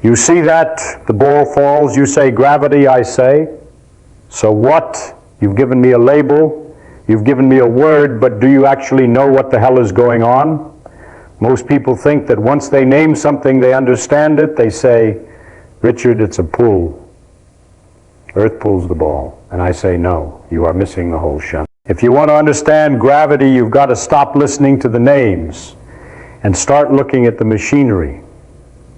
You see that the ball falls, you say gravity, I say. So what? You've given me a label, you've given me a word, but do you actually know what the hell is going on? Most people think that once they name something, they understand it. They say, Richard, it's a pull. Earth pulls the ball. And I say, no, you are missing the whole shunt. If you want to understand gravity, you've got to stop listening to the names and start looking at the machinery.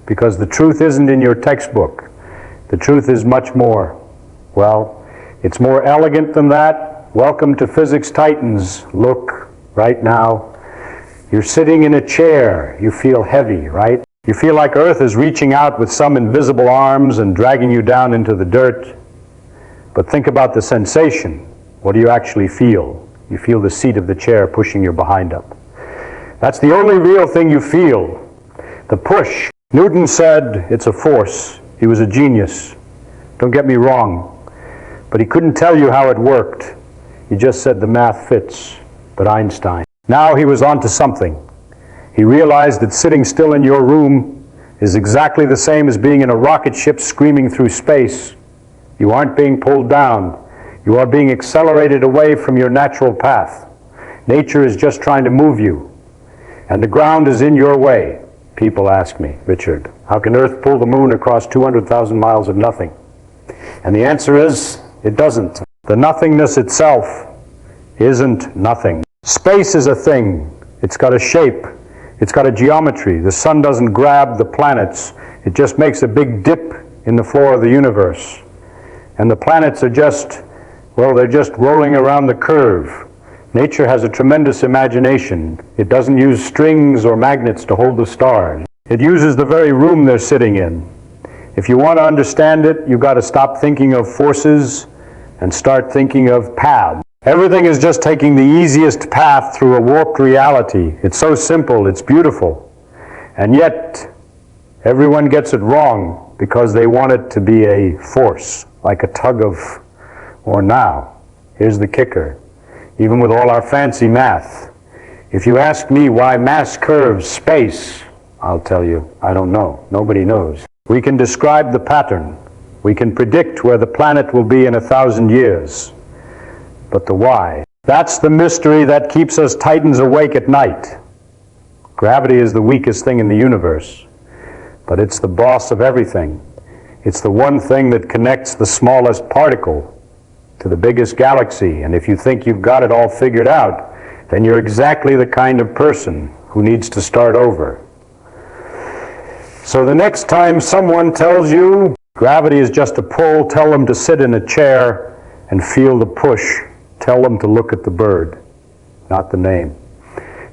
Because the truth isn't in your textbook. The truth is much more, well, it's more elegant than that. Welcome to Physics Titans. Look, right now, you're sitting in a chair. You feel heavy, right? You feel like Earth is reaching out with some invisible arms and dragging you down into the dirt. But think about the sensation. What do you actually feel? You feel the seat of the chair pushing your behind up. That's the only real thing you feel. The push. Newton said it's a force. He was a genius. Don't get me wrong. But he couldn't tell you how it worked. He just said the math fits. But Einstein. Now he was onto something. He realized that sitting still in your room is exactly the same as being in a rocket ship screaming through space. You aren't being pulled down. You are being accelerated away from your natural path. Nature is just trying to move you. And the ground is in your way. People ask me, Richard, how can Earth pull the moon across 200,000 miles of nothing? And the answer is, it doesn't. The nothingness itself isn't nothing. Space is a thing. It's got a shape. It's got a geometry. The sun doesn't grab the planets. It just makes a big dip in the floor of the universe. And the planets are just, well, they're just rolling around the curve. Nature has a tremendous imagination. It doesn't use strings or magnets to hold the stars. It uses the very room they're sitting in. If you want to understand it, you've got to stop thinking of forces and start thinking of paths. Everything is just taking the easiest path through a warped reality. It's so simple, it's beautiful. And yet, everyone gets it wrong because they want it to be a force, like a tug of, or now. Here's the kicker. Even with all our fancy math, if you ask me why mass curves space, I'll tell you, I don't know. Nobody knows. We can describe the pattern. We can predict where the planet will be in 1,000 years. But the why, that's the mystery that keeps us Titans awake at night. Gravity is the weakest thing in the universe, but it's the boss of everything. It's the one thing that connects the smallest particle to the biggest galaxy. And if you think you've got it all figured out, then you're exactly the kind of person who needs to start over. So the next time someone tells you gravity is just a pull, tell them to sit in a chair and feel the push. Tell them to look at the bird, not the name.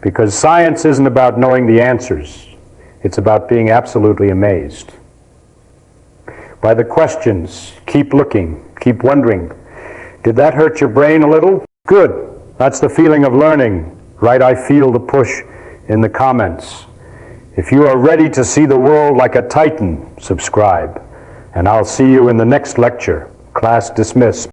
Because science isn't about knowing the answers. It's about being absolutely amazed by the questions. Keep looking, keep wondering. Did that hurt your brain a little? Good. That's the feeling of learning. Right, I feel the push in the comments. If you are ready to see the world like a Titan, subscribe. And I'll see you in the next lecture. Class dismissed.